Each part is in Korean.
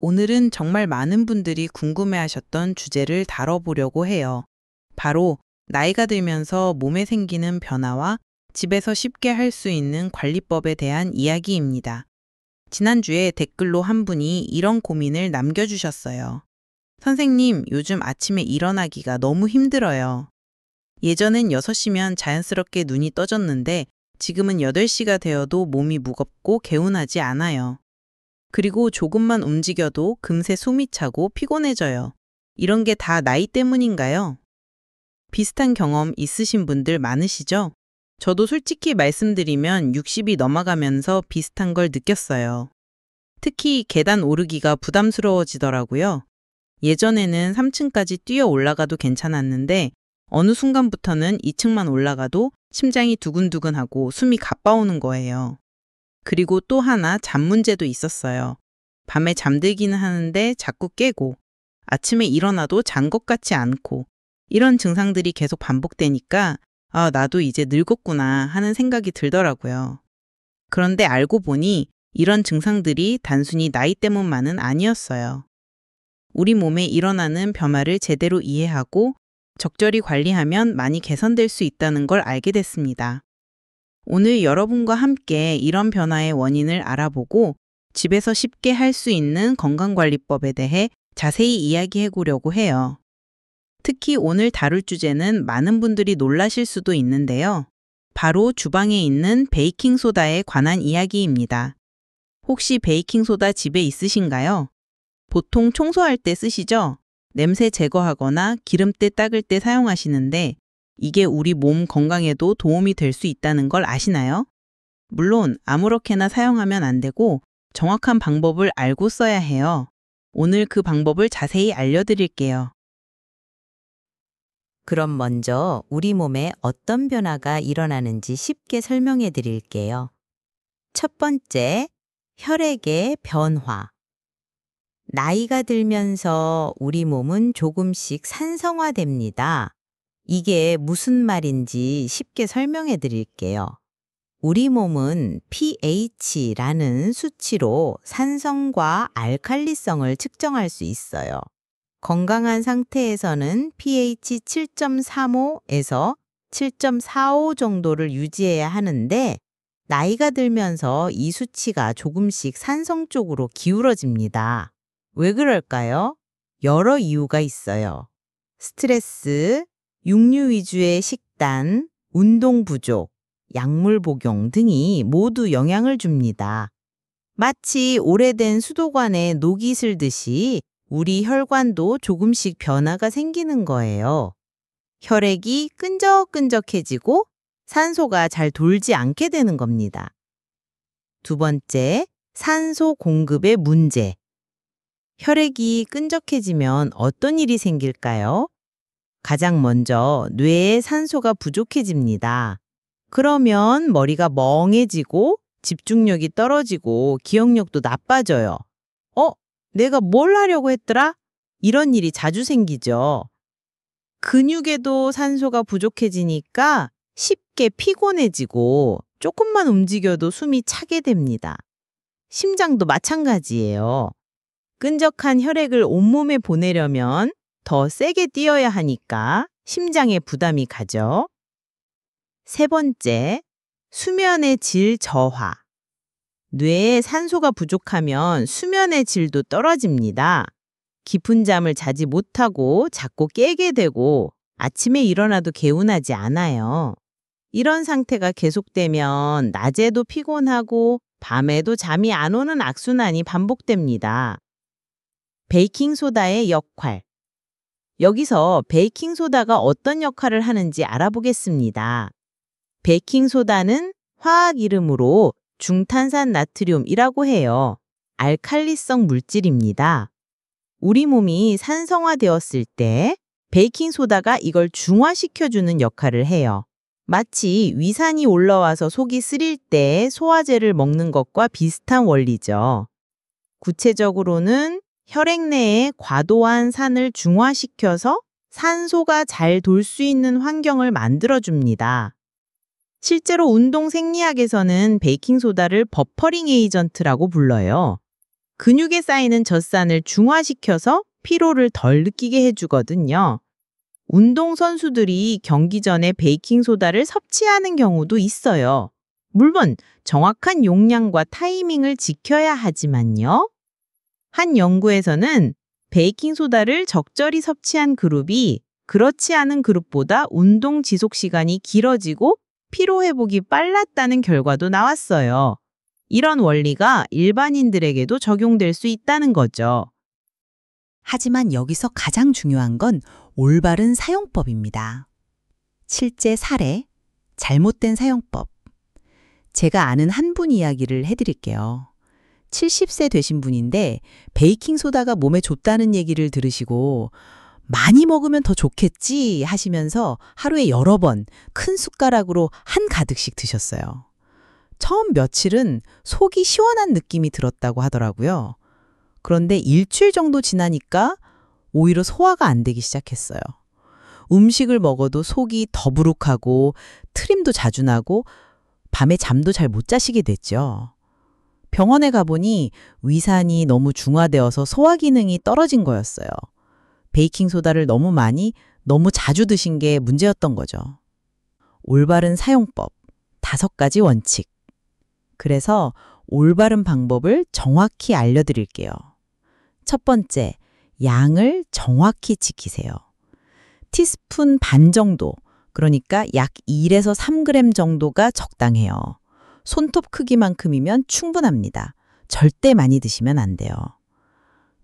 오늘은 정말 많은 분들이 궁금해하셨던 주제를 다뤄보려고 해요. 바로 나이가 들면서 몸에 생기는 변화와 집에서 쉽게 할 수 있는 관리법에 대한 이야기입니다. 지난주에 댓글로 한 분이 이런 고민을 남겨주셨어요. 선생님, 요즘 아침에 일어나기가 너무 힘들어요. 예전엔 6시면 자연스럽게 눈이 떠졌는데 지금은 8시가 되어도 몸이 무겁고 개운하지 않아요. 그리고 조금만 움직여도 금세 숨이 차고 피곤해져요. 이런 게 다 나이 때문인가요? 비슷한 경험 있으신 분들 많으시죠? 저도 솔직히 말씀드리면 60이 넘어가면서 비슷한 걸 느꼈어요. 특히 계단 오르기가 부담스러워지더라고요. 예전에는 3층까지 뛰어 올라가도 괜찮았는데 어느 순간부터는 2층만 올라가도 심장이 두근두근하고 숨이 가빠오는 거예요. 그리고 또 하나 잠 문제도 있었어요. 밤에 잠들기는 하는데 자꾸 깨고 아침에 일어나도 잔 것 같지 않고 이런 증상들이 계속 반복되니까 아, 나도 이제 늙었구나 하는 생각이 들더라고요. 그런데 알고 보니 이런 증상들이 단순히 나이 때문만은 아니었어요. 우리 몸에 일어나는 변화를 제대로 이해하고 적절히 관리하면 많이 개선될 수 있다는 걸 알게 됐습니다. 오늘 여러분과 함께 이런 변화의 원인을 알아보고 집에서 쉽게 할 수 있는 건강관리법에 대해 자세히 이야기해 보려고 해요. 특히 오늘 다룰 주제는 많은 분들이 놀라실 수도 있는데요. 바로 주방에 있는 베이킹소다에 관한 이야기입니다. 혹시 베이킹소다 집에 있으신가요? 보통 청소할 때 쓰시죠? 냄새 제거하거나 기름때 닦을 때 사용하시는데 이게 우리 몸 건강에도 도움이 될 수 있다는 걸 아시나요? 물론 아무렇게나 사용하면 안 되고 정확한 방법을 알고 써야 해요. 오늘 그 방법을 자세히 알려드릴게요. 그럼 먼저 우리 몸에 어떤 변화가 일어나는지 쉽게 설명해 드릴게요. 첫 번째, 혈액의 변화. 나이가 들면서 우리 몸은 조금씩 산성화됩니다. 이게 무슨 말인지 쉽게 설명해 드릴게요. 우리 몸은 pH라는 수치로 산성과 알칼리성을 측정할 수 있어요. 건강한 상태에서는 pH 7.35에서 7.45 정도를 유지해야 하는데 나이가 들면서 이 수치가 조금씩 산성 쪽으로 기울어집니다. 왜 그럴까요? 여러 이유가 있어요. 스트레스, 육류 위주의 식단, 운동 부족, 약물 복용 등이 모두 영향을 줍니다. 마치 오래된 수도관에 녹이 슬듯이 우리 혈관도 조금씩 변화가 생기는 거예요. 혈액이 끈적끈적해지고 산소가 잘 돌지 않게 되는 겁니다. 두 번째, 산소 공급의 문제. 혈액이 끈적해지면 어떤 일이 생길까요? 가장 먼저 뇌에 산소가 부족해집니다. 그러면 머리가 멍해지고 집중력이 떨어지고 기억력도 나빠져요. 내가 뭘 하려고 했더라? 이런 일이 자주 생기죠. 근육에도 산소가 부족해지니까 쉽게 피곤해지고 조금만 움직여도 숨이 차게 됩니다. 심장도 마찬가지예요. 끈적한 혈액을 온몸에 보내려면 더 세게 뛰어야 하니까 심장에 부담이 가죠. 세 번째, 수면의 질 저하. 뇌에 산소가 부족하면 수면의 질도 떨어집니다. 깊은 잠을 자지 못하고 자꾸 깨게 되고 아침에 일어나도 개운하지 않아요. 이런 상태가 계속되면 낮에도 피곤하고 밤에도 잠이 안 오는 악순환이 반복됩니다. 베이킹소다의 역할. 여기서 베이킹소다가 어떤 역할을 하는지 알아보겠습니다. 베이킹소다는 화학 이름으로 중탄산 나트륨이라고 해요. 알칼리성 물질입니다. 우리 몸이 산성화되었을 때 베이킹소다가 이걸 중화시켜주는 역할을 해요. 마치 위산이 올라와서 속이 쓰릴 때 소화제를 먹는 것과 비슷한 원리죠. 구체적으로는 혈액 내에 과도한 산을 중화시켜서 산소가 잘 돌 수 있는 환경을 만들어줍니다. 실제로 운동 생리학에서는 베이킹소다를 버퍼링 에이전트라고 불러요. 근육에 쌓이는 젖산을 중화시켜서 피로를 덜 느끼게 해주거든요. 운동선수들이 경기 전에 베이킹소다를 섭취하는 경우도 있어요. 물론 정확한 용량과 타이밍을 지켜야 하지만요. 한 연구에서는 베이킹소다를 적절히 섭취한 그룹이 그렇지 않은 그룹보다 운동 지속 시간이 길어지고 피로 회복이 빨랐다는 결과도 나왔어요. 이런 원리가 일반인들에게도 적용될 수 있다는 거죠. 하지만 여기서 가장 중요한 건 올바른 사용법입니다. 실제 사례, 잘못된 사용법. 제가 아는 한 분 이야기를 해드릴게요. 70세 되신 분인데 베이킹소다가 몸에 좋다는 얘기를 들으시고 많이 먹으면 더 좋겠지 하시면서 하루에 여러 번 큰 숟가락으로 한 가득씩 드셨어요. 처음 며칠은 속이 시원한 느낌이 들었다고 하더라고요. 그런데 일주일 정도 지나니까 오히려 소화가 안 되기 시작했어요. 음식을 먹어도 속이 더부룩하고 트림도 자주 나고 밤에 잠도 잘 못 자시게 됐죠. 병원에 가보니 위산이 너무 중화되어서 소화 기능이 떨어진 거였어요. 베이킹소다를 너무 많이, 너무 자주 드신 게 문제였던 거죠. 올바른 사용법, 5가지 원칙. 그래서 올바른 방법을 정확히 알려드릴게요. 첫 번째, 양을 정확히 지키세요. 티스푼 반 정도, 그러니까 약 1에서 3g 정도가 적당해요. 손톱 크기만큼이면 충분합니다. 절대 많이 드시면 안 돼요.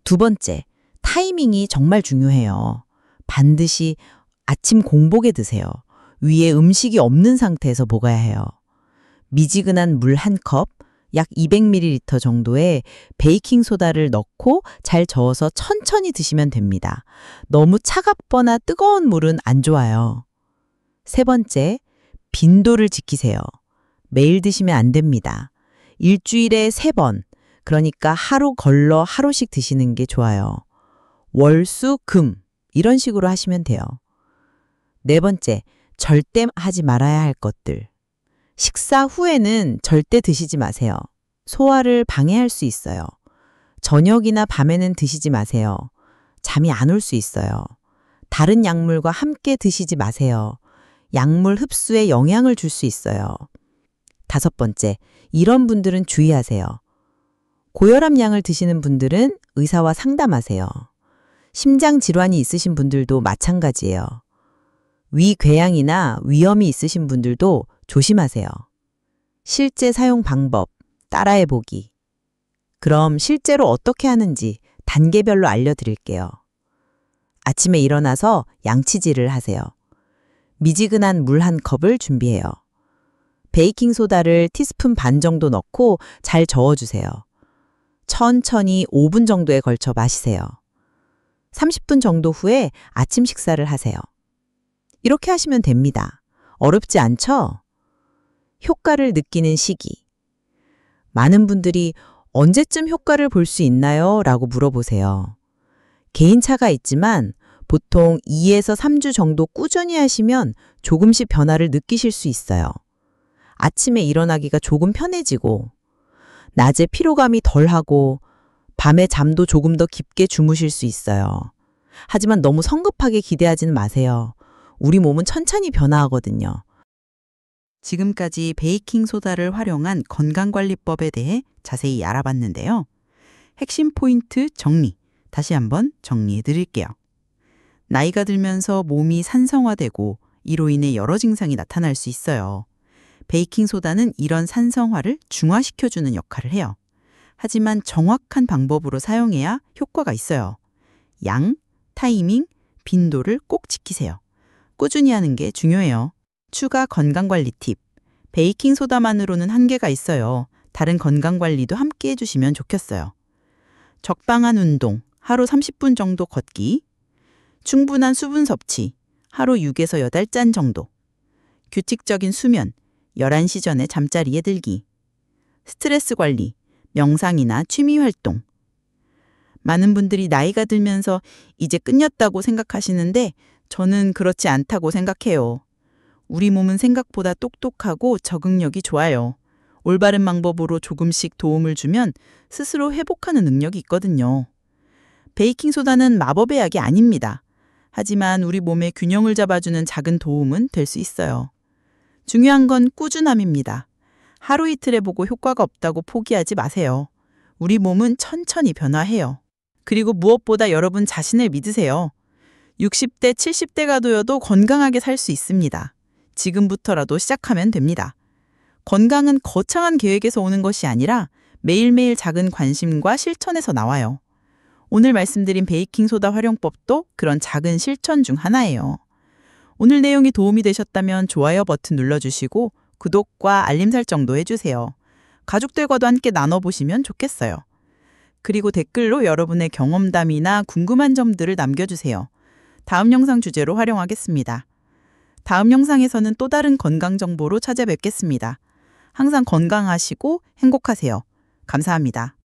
두 번째, 타이밍이 정말 중요해요. 반드시 아침 공복에 드세요. 위에 음식이 없는 상태에서 먹어야 해요. 미지근한 물 1컵, 약 200ml 정도의 베이킹소다를 넣고 잘 저어서 천천히 드시면 됩니다. 너무 차갑거나 뜨거운 물은 안 좋아요. 세 번째, 빈도를 지키세요. 매일 드시면 안 됩니다. 일주일에 3번, 그러니까 하루 걸러 하루씩 드시는 게 좋아요. 월, 수, 금 이런 식으로 하시면 돼요. 네 번째, 절대 하지 말아야 할 것들. 식사 후에는 절대 드시지 마세요. 소화를 방해할 수 있어요. 저녁이나 밤에는 드시지 마세요. 잠이 안 올 수 있어요. 다른 약물과 함께 드시지 마세요. 약물 흡수에 영향을 줄 수 있어요. 5번째, 이런 분들은 주의하세요. 고혈압 약을 드시는 분들은 의사와 상담하세요. 심장 질환이 있으신 분들도 마찬가지예요. 위궤양이나 위염이 있으신 분들도 조심하세요. 실제 사용 방법, 따라해보기. 그럼 실제로 어떻게 하는지 단계별로 알려드릴게요. 아침에 일어나서 양치질을 하세요. 미지근한 물 1컵을 준비해요. 베이킹소다를 티스푼 반 정도 넣고 잘 저어주세요. 천천히 5분 정도에 걸쳐 마시세요. 30분 정도 후에 아침 식사를 하세요. 이렇게 하시면 됩니다. 어렵지 않죠? 효과를 느끼는 시기. 많은 분들이 언제쯤 효과를 볼 수 있나요? 라고 물어보세요. 개인차가 있지만 보통 2에서 3주 정도 꾸준히 하시면 조금씩 변화를 느끼실 수 있어요. 아침에 일어나기가 조금 편해지고, 낮에 피로감이 덜하고, 밤에 잠도 조금 더 깊게 주무실 수 있어요. 하지만 너무 성급하게 기대하지는 마세요. 우리 몸은 천천히 변화하거든요. 지금까지 베이킹소다를 활용한 건강관리법에 대해 자세히 알아봤는데요. 핵심 포인트 정리, 다시 한번 정리해 드릴게요. 나이가 들면서 몸이 산성화되고 이로 인해 여러 증상이 나타날 수 있어요. 베이킹소다는 이런 산성화를 중화시켜주는 역할을 해요. 하지만 정확한 방법으로 사용해야 효과가 있어요. 양, 타이밍, 빈도를 꼭 지키세요. 꾸준히 하는 게 중요해요. 추가 건강관리 팁. 베이킹소다만으로는 한계가 있어요. 다른 건강관리도 함께 해주시면 좋겠어요. 적당한 운동, 하루 30분 정도 걷기. 충분한 수분 섭취, 하루 6에서 8잔 정도. 규칙적인 수면, 11시 전에 잠자리에 들기. 스트레스 관리, 명상이나 취미 활동. 많은 분들이 나이가 들면서 이제 끝났다고 생각하시는데 저는 그렇지 않다고 생각해요. 우리 몸은 생각보다 똑똑하고 적응력이 좋아요. 올바른 방법으로 조금씩 도움을 주면 스스로 회복하는 능력이 있거든요. 베이킹소다는 마법의 약이 아닙니다. 하지만 우리 몸의 균형을 잡아주는 작은 도움은 될 수 있어요. 중요한 건 꾸준함입니다. 하루 이틀 해보고 효과가 없다고 포기하지 마세요. 우리 몸은 천천히 변화해요. 그리고 무엇보다 여러분 자신을 믿으세요. 60대, 70대가 되어도 건강하게 살 수 있습니다. 지금부터라도 시작하면 됩니다. 건강은 거창한 계획에서 오는 것이 아니라 매일매일 작은 관심과 실천에서 나와요. 오늘 말씀드린 베이킹소다 활용법도 그런 작은 실천 중 하나예요. 오늘 내용이 도움이 되셨다면 좋아요 버튼 눌러주시고 구독과 알림 설정도 해주세요. 가족들과도 함께 나눠보시면 좋겠어요. 그리고 댓글로 여러분의 경험담이나 궁금한 점들을 남겨주세요. 다음 영상 주제로 활용하겠습니다. 다음 영상에서는 또 다른 건강 정보로 찾아뵙겠습니다. 항상 건강하시고 행복하세요. 감사합니다.